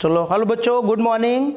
चलो हेलो बच्चों, good morning.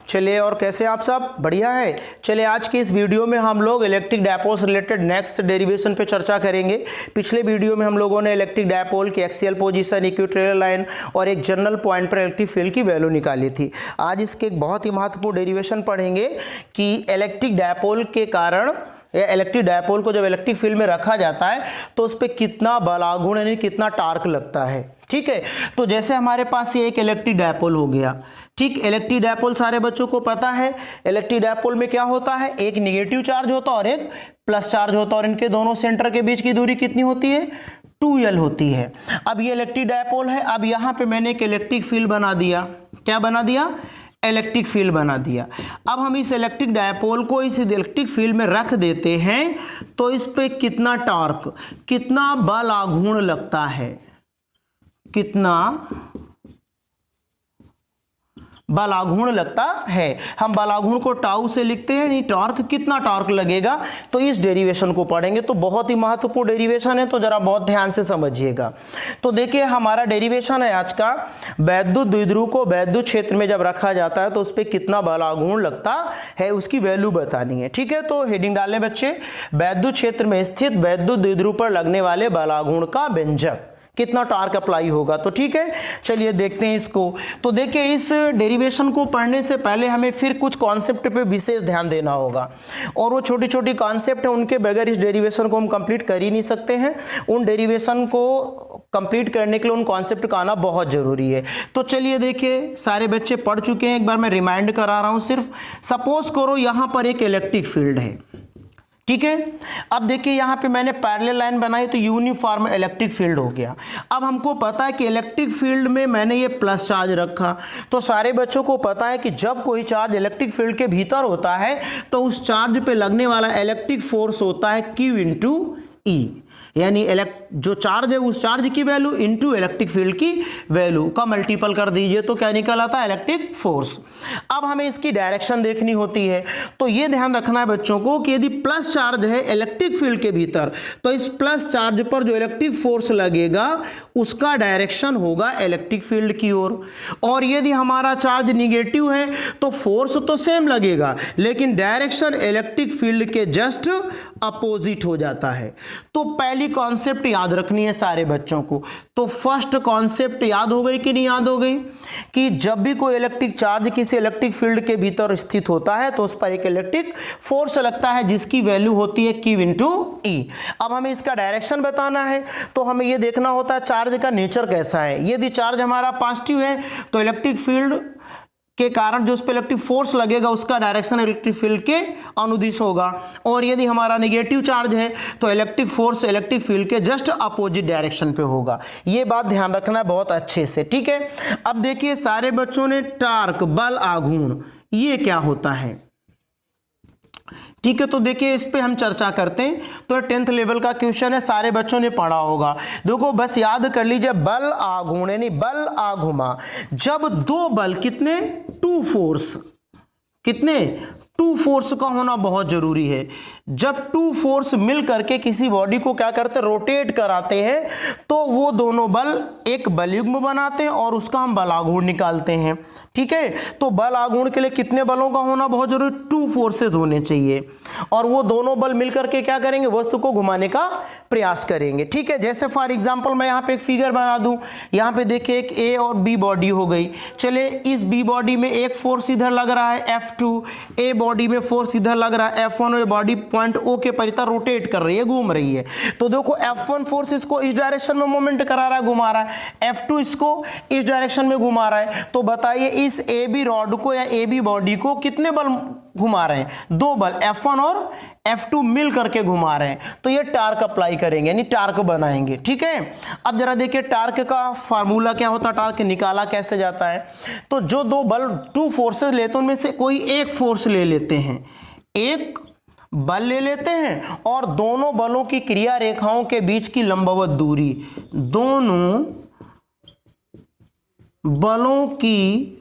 चलिए, और कैसे आप सब? बढ़िया है। चलिए, आज की इस वीडियो में हम लोग इलेक्ट्रिक डायपोल से रिलेटेड नेक्स्ट डेरिवेशन पे चर्चा करेंगे। पिछले वीडियो में हम लोगों ने इलेक्ट्रिक डायपोल की एक्सियल पोजीशन, इक्वेटोरियल लाइन और एक जनरल पॉइंट पर इलेक्ट्रिक फील्ड की वैल्यू निकाली थी। आज इसके एक बहुत ही महत्वपूर्ण डेरिवेशन पढ़ेंगे कि इलेक्ट्रिक डायपोल के कारण इलेक्ट्रिक डायपोल को जब इलेक्ट्रिक फील्ड में रखा जाता है तो उस पर कितना बल आघूर्ण यानी कितना टार्क लगता है। ठीक है, तो जैसे हमारे पास ये एक इलेक्ट्रिक डायपोल हो गया। ठीक, इलेक्ट्रिक डायपोल सारे बच्चों को पता है। इलेक्ट्रिक डायपोल में क्या होता है, एक निगेटिव चार्ज होता है और एक प्लस चार्ज होता है, और इनके दोनों सेंटर के बीच की दूरी कितनी होती है, 2L होती है। अब ये इलेक्ट्रिक डायपोल है। अब यहाँ पे मैंने एक इलेक्ट्रिक फील्ड बना दिया। क्या बना दिया? इलेक्ट्रिक फील्ड बना दिया। अब हम इस इलेक्ट्रिक डायपोल को इस इलेक्ट्रिक फील्ड में रख देते हैं तो इस पे कितना टॉर्क, कितना बल आघूर्ण लगता है, कितना बल आघूर्ण लगता है। हम बल आघूर्ण को टाउ से लिखते हैं, यानी टॉर्क, कितना टॉर्क लगेगा। तो इस डेरिवेशन को पढ़ेंगे, तो बहुत ही महत्वपूर्ण डेरिवेशन है, तो जरा बहुत ध्यान से समझिएगा। तो देखिए, हमारा डेरिवेशन है आज का, वैद्युत द्विध्रुव को वैद्युत क्षेत्र में जब रखा जाता है तो उस पर कितना बल आघूर्ण लगता है उसकी वैल्यू बतानी है। ठीक है, तो हेडिंग डालें बच्चे, वैद्युत क्षेत्र में स्थित वैद्युत द्विध्रुव पर लगने वाले बल आघूर्ण का व्यंजक, कितना टॉर्क अप्लाई होगा। तो ठीक है, चलिए देखते हैं इसको। तो देखिए, इस डेरिवेशन को पढ़ने से पहले हमें फिर कुछ कॉन्सेप्ट पे विशेष ध्यान देना होगा, और वो छोटी छोटी कॉन्सेप्ट है, उनके बगैर इस डेरिवेशन को हम कंप्लीट कर ही नहीं सकते हैं। उन डेरिवेशन को कंप्लीट करने के लिए उन कॉन्सेप्ट का आना बहुत ज़रूरी है। तो चलिए देखिए, सारे बच्चे पढ़ चुके हैं, एक बार मैं रिमाइंड करा रहा हूँ सिर्फ। सपोज करो यहाँ पर एक इलेक्ट्रिक फील्ड है। ठीक है, अब देखिए यहाँ पे मैंने पैरेलल लाइन बनाई तो यूनिफॉर्म इलेक्ट्रिक फील्ड हो गया। अब हमको पता है कि इलेक्ट्रिक फील्ड में मैंने ये प्लस चार्ज रखा, तो सारे बच्चों को पता है कि जब कोई चार्ज इलेक्ट्रिक फील्ड के भीतर होता है तो उस चार्ज पे लगने वाला इलेक्ट्रिक फोर्स होता है Q इंटू E, यानी जो चार्ज है उस चार्ज की वैल्यू इंटू इलेक्ट्रिक फील्ड की वैल्यू का मल्टीपल कर दीजिए तो क्या निकल आता है, इलेक्ट्रिक फोर्स। अब हमें इसकी डायरेक्शन देखनी होती है, तो ये ध्यान रखना है बच्चों को कि यदि प्लस चार्ज है इलेक्ट्रिक फील्ड के भीतर तो इस प्लस चार्ज पर जो इलेक्ट्रिक फोर्स लगेगा उसका डायरेक्शन होगा इलेक्ट्रिक फील्ड की ओर। और यदि हमारा चार्ज निगेटिव है तो फोर्स तो सेम लगेगा लेकिन डायरेक्शन इलेक्ट्रिक फील्ड के जस्ट अपोजिट हो जाता है। तो पहली कॉन्सेप्ट याद रखनी है सारे बच्चों को। तो फर्स्ट कॉन्सेप्ट याद हो गई कि नहीं याद हो गई, कि जब भी कोई इलेक्ट्रिक चार्ज किसी इलेक्ट्रिक फील्ड के भीतर स्थित होता है तो उस पर एक इलेक्ट्रिक फोर्स लगता है जिसकी वैल्यू होती है Q इंटू E। अब हमें इसका डायरेक्शन बताना है तो हमें यह देखना होता है चार्ज का नेचर कैसा है। यदि चार्ज हमारा पॉजिटिव है तो इलेक्ट्रिक फील्ड के कारण जो उस पर इलेक्ट्रिक फोर्स लगेगा उसका डायरेक्शन इलेक्ट्रिक फील्ड के अनुदिश होगा, और यदि हमारा नेगेटिव चार्ज है तो इलेक्ट्रिक फोर्स इलेक्ट्रिक फील्ड के जस्ट अपोजिट डायरेक्शन पे होगा। ये बात ध्यान रखना है बहुत अच्छे से। ठीक है, अब देखिए सारे बच्चों ने टॉर्क, बल आघूर्ण, ये क्या होता है। ठीक है, तो देखिए इस पे हम चर्चा करते हैं। तो 10th लेवल का क्वेश्चन है, सारे बच्चों ने पढ़ा होगा। देखो बस याद कर लीजिए, बल आघूर्ण यानी बल आघुमा, जब दो बल, कितने, 2 फोर्स, कितने, 2 फोर्स का होना बहुत जरूरी है। जब 2 फोर्स मिल करके किसी बॉडी को क्या करते हैं, रोटेट कराते हैं, तो वो दोनों बल एक बलयुग्म बनाते हैं और उसका हम बल आघूर्ण निकालते हैं। ठीक है, तो बल आघूर्ण के लिए कितने बलों का होना बहुत जरूरी, 2 फोर्सेस होने चाहिए, और वो दोनों बल मिलकर के क्या करेंगे, वस्तु को घुमाने का प्रयास करेंगे। ठीक है, जैसे फॉर एग्जांपल मैं यहाँ पे एक फिगर बना दूं, यहाँ पे देखिए एक A और B बॉडी हो गई। चले, इस B बॉडी में एक फोर्स इधर लग रहा है F2, A बॉडी में फोर्स इधर लग रहा है F1, और बॉडी पॉइंट O के परितः रोटेट कर रही है, घूम रही है। तो देखो F1 फोर्स इसको इस डायरेक्शन में मूवमेंट करा रहा है, घुमा रहा है, F2 इसको इस डायरेक्शन में घुमा रहा है। तो बताइए इस AB रॉड को या AB बॉडी को कितने बल घुमा रहे हैं, 2 बल, F1 और F2 मिल करके घुमा रहे हैं। तो ये टार्क अप्लाई करेंगे यानी टार्क बनाएंगे। ठीक है, अब जरा देखिए टार्क का फार्मूला क्या होता है, टार्क निकाला कैसे जाता है। तो जो 2 बल, 2 फोर्सेस लेते हैं उनमें से कोई एक फोर्स ले लेते हैं, एक बल ले लेते हैं, और दोनों बलों की क्रिया रेखाओं के बीच की लंबवत दूरी, दोनों बलों की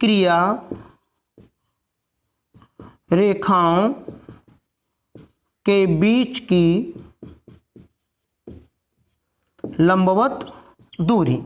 क्रिया रेखाओं के बीच की लंबवत दूरी।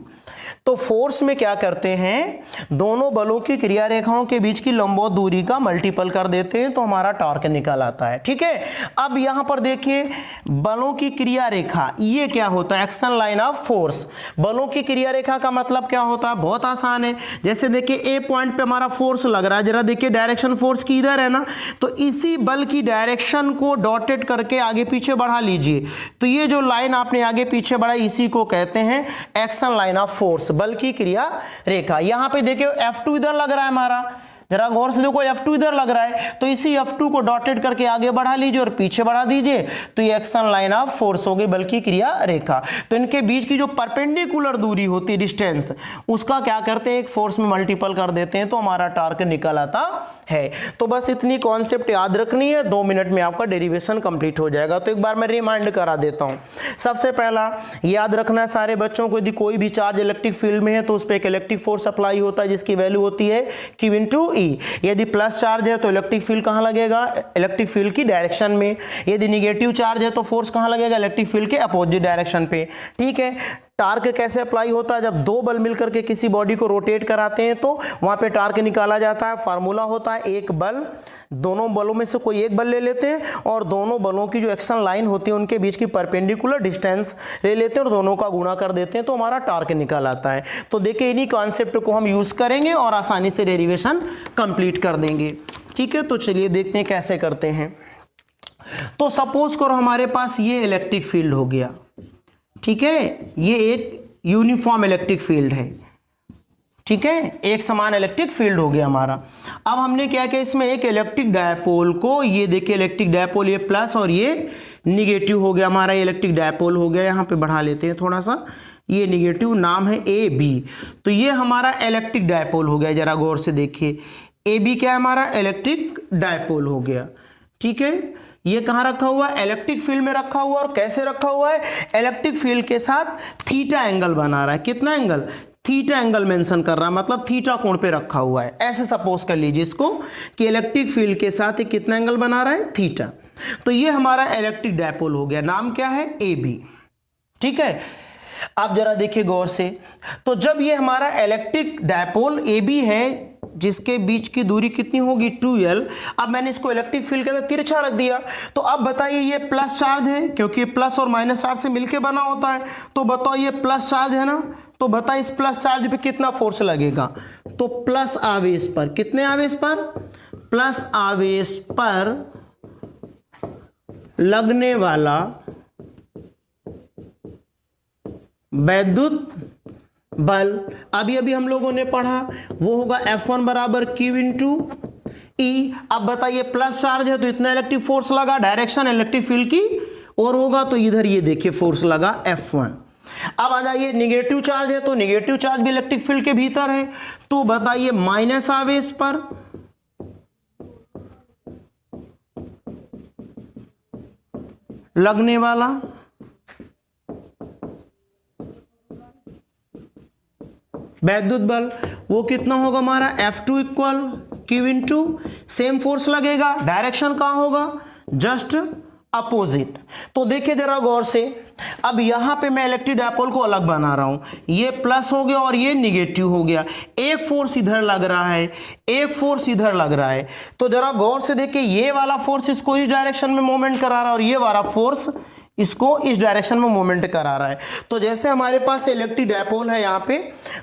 तो फोर्स में क्या करते हैं, दोनों बलों की क्रिया रेखाओं के बीच की लंबवत दूरी का मल्टीपल कर देते हैं तो हमारा टॉर्क निकल आता है। ठीक है, अब यहां पर देखिए बलों की क्रिया रेखा, ये क्या होता है, एक्शन लाइन ऑफ फोर्स। बलों की क्रिया रेखा का मतलब क्या होता है, बहुत आसान है। जैसे देखिए ए पॉइंट पे हमारा फोर्स लग रहा है, जरा देखिए डायरेक्शन फोर्स की इधर है ना, तो इसी बल की डायरेक्शन को डॉटेड करके आगे पीछे बढ़ा लीजिए, तो ये जो लाइन आपने आगे पीछे बढ़ाई इसी को कहते हैं एक्शन लाइन ऑफ फोर्स, बल की क्रिया रेखा। यहां पे देखिए F2 इधर लग रहा है हमारा, जरा गौर से देखो F2 इधर लग रहा है, तो इसी F2 को डॉटेड करके आगे बढ़ा लीजिए और पीछे बढ़ा दीजिए, तो ये एक्शन लाइन ऑफ फोर्स हो गई, बल की क्रिया रेखा। तो इनके बीच की जो परपेंडिकुलर दूरी होती है, डिस्टेंस, उसका क्या करते हैं, एक फोर्स में मल्टीपल कर देते हैं तो हमारा टॉर्क निकल आता है। तो बस इतनी कॉन्सेप्ट याद रखनी है, 2 मिनट में आपका डेरिवेशन कंप्लीट हो जाएगा। तो एक बार मैं रिमाइंड करा देता हूं। सबसे पहला याद रखना है सारे बच्चों को, यदि कोई भी चार्ज इलेक्ट्रिक फील्ड में है तो उस पर एक इलेक्ट्रिक फोर्स अप्लाई होता है जिसकी वैल्यू होती है Q × E। यदि प्लस चार्ज है तो इलेक्ट्रिक फील्ड कहां लगेगा, इलेक्ट्रिक फील्ड की डायरेक्शन में। यदि निगेटिव चार्ज है तो फोर्स कहां लगेगा, इलेक्ट्रिक फील्ड के अपोजिट डायरेक्शन पे। ठीक है, टार्क कैसे अप्लाई होता है, जब दो बल मिलकर के किसी बॉडी को रोटेट कराते हैं तो वहां पे टार्क निकाला जाता है। फार्मूला होता है एक बल, दोनों बलों में से कोई एक बल ले लेते हैं और दोनों बलों की जो एक्शन लाइन होती है उनके बीच की परपेंडिकुलर डिस्टेंस ले लेते हैं और दोनों का गुणा कर देते हैं तो हमारा टार्क निकल आता है। तो देखिए इन्हीं कॉन्सेप्ट को हम यूज करेंगे और आसानी से डेरिवेशन कंप्लीट कर देंगे। ठीक है, तो चलिए देखते हैं कैसे करते हैं। तो सपोज करो हमारे पास ये इलेक्ट्रिक फील्ड हो गया। ठीक है, ये एक यूनिफॉर्म इलेक्ट्रिक फील्ड है। ठीक है, एक समान इलेक्ट्रिक फील्ड हो गया हमारा। अब हमने क्या किया, इसमें एक इलेक्ट्रिक डायपोल को, ये देखिए इलेक्ट्रिक डायपोल, ये प्लस और ये निगेटिव हो गया हमारा, ये इलेक्ट्रिक डायपोल हो गया। यहाँ पे बढ़ा लेते हैं थोड़ा सा, ये निगेटिव, नाम है AB। तो ये हमारा इलेक्ट्रिक डायपोल हो गया, जरा गौर से देखिए AB क्या है हमारा, इलेक्ट्रिक डायपोल हो गया। ठीक है, ये कहाँ रखा हुआ है, इलेक्ट्रिक फील्ड में रखा हुआ है। और कैसे रखा हुआ है, इलेक्ट्रिक फील्ड के साथ थीटा एंगल बना रहा है। कितना एंगल, थीटा एंगल मेंशन कर रहा है, मतलब थीटा कोण पे रखा हुआ है। ऐसे सपोज कर लीजिए इसको कि इलेक्ट्रिक फील्ड के साथ ये कितना एंगल बना रहा है, थीटा। तो ये हमारा इलेक्ट्रिक डायपोल हो गया, नाम क्या है, AB। ठीक है, आप जरा देखिए गौर से, तो जब ये हमारा इलेक्ट्रिक डायपोल AB है जिसके बीच की दूरी कितनी होगी, 2L। अब मैंने इसको इलेक्ट्रिक फील्ड के अंदर तिरछा रख दिया, तो अब बताइए ये प्लस चार्ज है क्योंकि प्लस और माइनस चार्ज से मिलके बना होता है। तो बताओ ये प्लस चार्ज है ना, तो बताइए इस प्लस चार्ज पे कितना फोर्स लगेगा। तो प्लस आवेश पर, कितने आवेश पर, प्लस आवेश पर लगने वाला वैद्युत बल, अभी अभी हम लोगों ने पढ़ा, वो होगा F1 बराबर Q × E। अब बताइए प्लस चार्ज है तो इतना इलेक्ट्रिक फोर्स लगा, डायरेक्शन इलेक्ट्रिक फील्ड की और होगा, तो इधर ये देखिए फोर्स लगा F1। अब आ जाइए निगेटिव चार्ज है तो निगेटिव चार्ज भी इलेक्ट्रिक फील्ड के भीतर है, तो बताइए माइनस आवेश पर लगने वाला वैद्युत बल, वो कितना होगा हमारा, F2 equal Q × same force लगेगा, डायरेक्शन कहाँ होगा, जस्ट अपोजिट। तो देखिए जरा गौर से, अब यहां पे मैं इलेक्ट्रिक डायपोल को अलग बना रहा हूं, ये प्लस हो गया और ये निगेटिव हो गया। एक फोर्स इधर लग रहा है, एक फोर्स इधर लग रहा है। तो जरा गौर से देखिए, ये वाला फोर्स इसको इस डायरेक्शन में मूवमेंट करा रहा है और ये वाला फोर्स इसको इस डायरेक्शन में मूवमेंट करा रहा है। तो जैसे हमारे पास इलेक्ट्रिक डायपोल है, यहाँ पे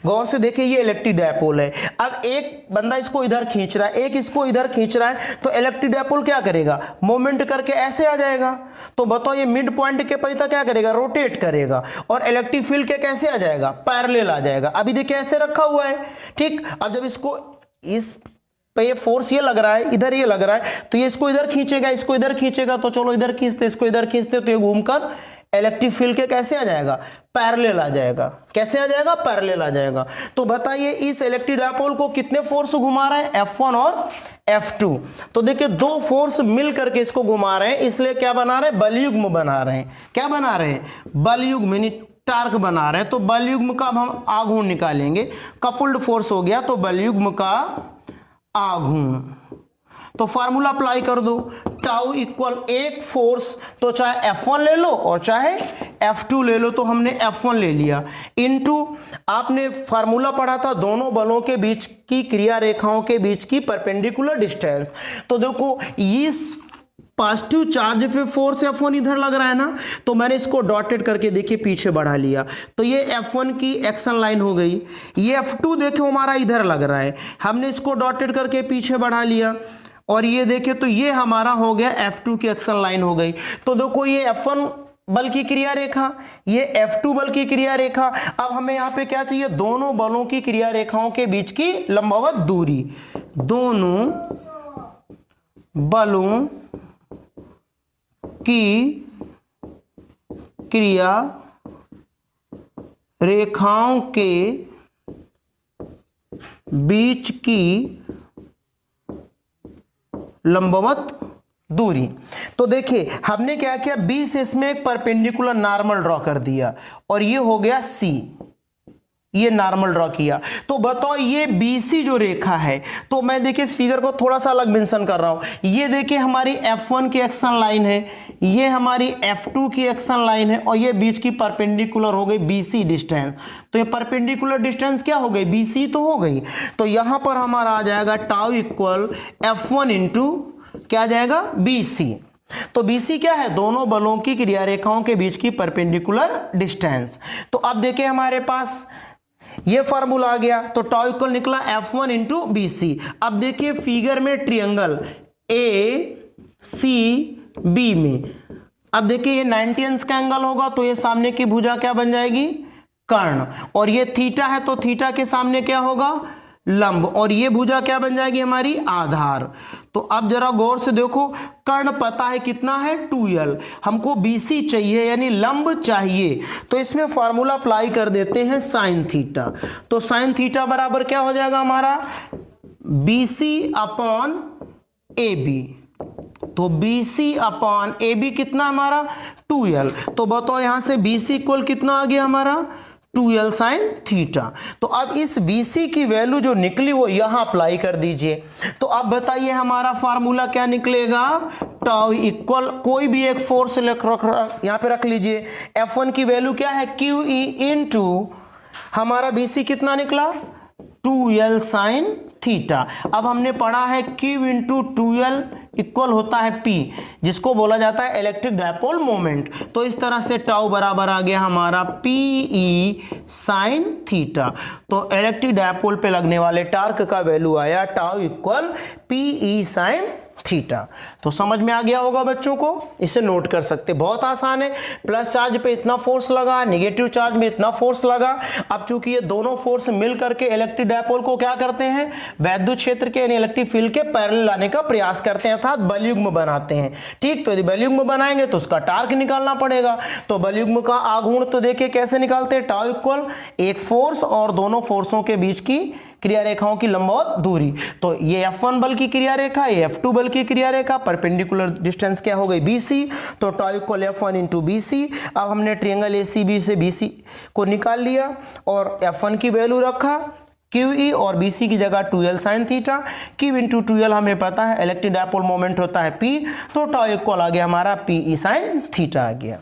गौर से देखिए ये इलेक्ट्रिक डायपोल है। अब एक बंदा इसको इधर खींच रहा है, एक इसको इधर खींच रहा है, तो इलेक्ट्रिक डायपोल क्या करेगा, मूवमेंट करके ऐसे आ जाएगा। तो बताओ ये मिड पॉइंट के परितः क्या करेगा, रोटेट करेगा और इलेक्ट्रिक फील्ड के कैसे आ जाएगा, पैरेलल आ जाएगा। अभी देखिए ऐसे रखा हुआ है। ठीक, अब जब इसको इस पे ये फोर्स ये लग रहा है, इधर ये लग रहा है, तो ये इसको इधर खींचेगा, इसको इधर खींचेगा, तो चलो इधर खींचते, इसको इधर खींचते, तो ये घूमकर इलेक्ट्रिक फील्ड के कैसे आ जाएगा, पैरेलल आ जाएगा। कैसे आ जाएगा, पैरेलल आ जाएगा। तो बताइए इस इलेक्ट्रिक डायपोल को कितने फोर्स घुमा रहे हैं, F1 और F2। तो देखिए दो फोर्स मिल करके इसको घुमा रहे हैं, इसलिए क्या बना रहे हैं, बलयुग्म बना रहे हैं। क्या बना रहे हैं, बलयुग्म, यानी टार्क बना रहे हैं। तो बलयुग्म का हम आघूर्ण निकालेंगे, कपल्ड फोर्स हो गया, तो बलयुग्म का आघूर्ण। तो फार्मूला अप्लाई कर दो, टाउ इक्वल एक फोर्स, तो चाहे F1 ले लो और चाहे F2 ले लो, तो हमने F1 ले लिया, इनटू आपने फार्मूला पढ़ा था दोनों बलों के बीच की क्रिया रेखाओं के बीच की परपेंडिकुलर डिस्टेंस। तो देखो इस पॉजिटिव चार्ज पे फोर्स F1 इधर लग रहा है ना, तो मैंने इसको डॉटेड करके देखिए पीछे बढ़ा लिया, तो ये F1 की एक्शन लाइन हो गई। ये F2 देखो हमारा इधर लग रहा है, हमने इसको डॉटेड करके पीछे बढ़ा लिया, और ये देखे तो ये हमारा हो गया F2 की एक्शन लाइन हो गई। तो देखो ये F1 बल की क्रिया रेखा, ये F2 बल की क्रिया रेखा। अब हमें यहाँ पे क्या चाहिए, दोनों बलों की क्रिया रेखाओं के बीच की लंबवत दूरी, दोनों बलों की क्रिया रेखाओं के बीच की लंबवत दूरी। तो देखिए हमने क्या किया, बी से इसमें एक परपेंडिकुलर नॉर्मल ड्रॉ कर दिया, और ये हो गया सी, ये नॉर्मल ड्रॉ किया। तो बताओ ये BC जो रेखा है, तो मैं देखिए इस फिगर को थोड़ा सा अलग मेंशन कर रहा हूं। ये देखिए हमारी F1 की एक्शन लाइन है, ये हमारी F2 की एक्शन लाइन है, और ये बीच की परपेंडिकुलर हो गई BC डिस्टेंस। तो ये परपेंडिकुलर डिस्टेंस क्या हो गई, BC तो हो गई। तो यहां पर हमारा आ जाएगा टाउ इक्वल F1 इंटू क्या आ जाएगा, BC। तो BC क्या है, दोनों बलों की क्रिया रेखाओं के बीच की परपेंडिकुलर डिस्टेंस। तो अब देखिए हमारे पास ये फार्मूला आ गया, तो टाउ इक्वल निकला F1 इंटू BC। अब देखिए फिगर में ट्रियंगल ACB में, अब देखिए ये 90 अंश का एंगल होगा, तो ये सामने की भुजा क्या बन जाएगी, कर्ण, और ये थीटा है तो थीटा के सामने क्या होगा, लंब, और ये भुजा क्या बन जाएगी हमारी, आधार। तो अब जरा गौर से देखो, कर्ण पता है कितना है 2l, हमको BC चाहिए यानी लंब चाहिए, तो इसमें फार्मूला अप्लाई कर देते हैं साइन थीटा। तो साइन थीटा बराबर क्या हो जाएगा हमारा, BC अपॉन AB। तो BC अपॉन AB कितना हमारा 2l। तो बताओ यहां से BC इक्वल कितना आ गया हमारा 2l साइन थीटा। तो अब इस VC की वैल्यू जो निकली वो यहां अप्लाई कर दीजिए। तो अब बताइए हमारा फार्मूला क्या निकलेगा, टाउ इक्वल कोई भी एक फोर्स यहां पे रख लीजिए, F1 की वैल्यू क्या है QE इंटू हमारा BC कितना निकला 2l साइन थीटा। अब हमने पढ़ा है Q इंटू 2l इक्वल होता है P, जिसको बोला जाता है इलेक्ट्रिक डायपोल मोमेंट। तो इस तरह से टाउ बराबर आ गया हमारा PE साइन थीटा। तो इलेक्ट्रिक डायपोल पे लगने वाले टार्क का वैल्यू आया tau equal PE sine theta. तो समझ में आ गया होगा बच्चों को, इसे नोट कर सकते, बहुत आसान है। प्लस चार्ज पे इतना फोर्स लगा, नेगेटिव चार्ज में इतना फोर्स लगा। अब चूंकि ये दोनों फोर्स मिल करके इलेक्ट्रिक डायपोल को क्या करते हैं, वैद्युत क्षेत्र के यानी इलेक्ट्रिक फील्ड के पैरेलल लाने का प्रयास करते हैं, अर्थात बलयुग्म बनाते हैं। ठीक, तो यदि बलयुग्म बनाएंगे तो उसका टार्क निकालना पड़ेगा। तो बलयुग्म का आघूर्ण तो देखिए कैसे निकालते हैं, टाउ इक्वल एक फोर्स और दोनों फोर्सों के बीच की क्रिया रेखाओं की लंबवत दूरी। तो ये F1 बल की क्रिया रेखा, ये F2 बल की क्रिया रेखा, परपेंडिकुलर डिस्टेंस क्या हो गई BC। तो tau equal F1 into BC। अब हमने ट्रायंगल ACB से BC को निकाल लिया और F1 की वैल्यू रखा QE और BC की जगह 2l sine theta. Q into 2l हमें पता है इलेक्ट्रिक डायपोल मोमेंट होता है P, तो टाउ इक्वल आ गया हमारा PE साइन थीटा आ गया।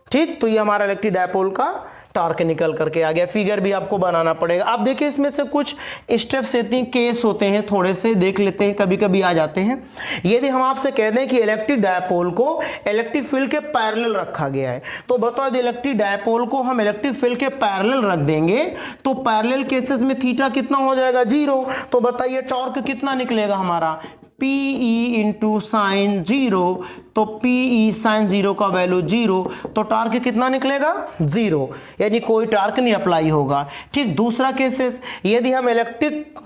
ठीक, तो ये हमारा इलेक्ट्रिक डायपोल का टार्क निकल करके आ गया। फिगर भी आपको बनाना पड़ेगा। आप देखिए इसमें से कुछ स्टेप्स होते हैं, केस होते हैं, थोड़े से देख लेते हैं, कभी कभी आ जाते हैं। यदि हम आपसे कह दें कि इलेक्ट्रिक डायपोल को इलेक्ट्रिक फील्ड के पैरेलल रखा गया है, तो बताओ यदि इलेक्ट्रिक डायपोल को हम इलेक्ट्रिक फील्ड के पैरेलल रख देंगे तो पैरेलल केसेस में थीटा कितना हो जाएगा 0। तो बताइए टॉर्क कितना निकलेगा हमारा PE इंटू साइन 0। तो PE साइन 0 का वैल्यू 0, तो टार्क कितना निकलेगा 0, यानी कोई टार्क नहीं अप्लाई होगा। ठीक, दूसरा केसेस, यदि हम इलेक्ट्रिक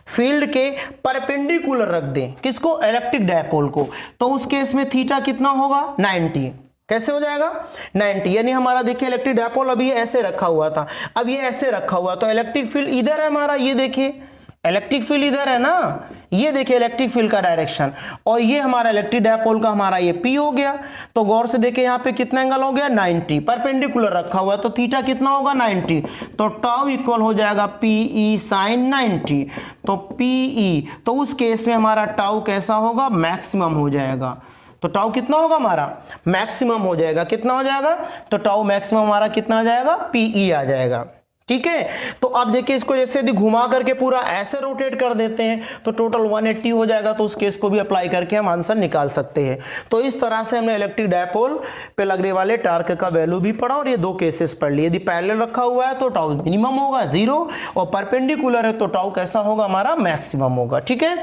फील्ड के परपेंडिकुलर रख दें, किसको, इलेक्ट्रिक डायपोल को, तो उस केस में थीटा कितना होगा 90। कैसे हो जाएगा 90, यानी हमारा देखिए इलेक्ट्रिक डायपोल अभी ऐसे रखा हुआ था, अब ये ऐसे रखा हुआ, तो इलेक्ट्रिक फील्ड इधर है हमारा, ये देखिए इलेक्ट्रिक फील्ड इधर है ना, ये देखिए इलेक्ट्रिक फील्ड का डायरेक्शन, और ये हमारा इलेक्ट्रिक डायपोल का हमारा ये P हो गया। तो गौर से देखिए यहाँ पे कितना एंगल हो गया 90, परपेंडिकुलर रखा हुआ है तो थीटा कितना होगा 90, तो टाउ इक्वल हो जाएगा PE साइन 90। तो PE, तो उस केस में हमारा टाउ कैसा होगा, मैक्सिमम हो जाएगा। तो टाउ कितना होगा हमारा, मैक्सिमम हो जाएगा। कितना हो जाएगा, तो टाउ मैक्सिमम हमारा कितना आ जाएगा, PE आ जाएगा। ठीक है, तो अब देखिए इसको जैसे यदि घुमा करके पूरा ऐसे रोटेट कर देते हैं तो टोटल 180 हो जाएगा, तो उस केस को भी अप्लाई करके हम आंसर निकाल सकते हैं। तो इस तरह से हमने इलेक्ट्रिक डायपोल पे लगने वाले टार्क का वैल्यू भी पढ़ा और ये दो केसेस पढ़ लिए। यदि पैरेलल रखा हुआ है तो टाउ मिनिमम होगा 0, और परपेंडिकुलर है तो टाउ कैसा होगा हमारा, मैक्सिमम होगा। ठीक है,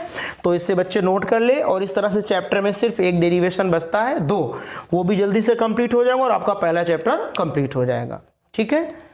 तो इससे बच्चे नोट कर ले। और इस तरह से चैप्टर में सिर्फ एक डेरिवेशन बचता है, 2, वो भी जल्दी से कंप्लीट हो जाएगा और आपका पहला चैप्टर कंप्लीट हो जाएगा। ठीक है।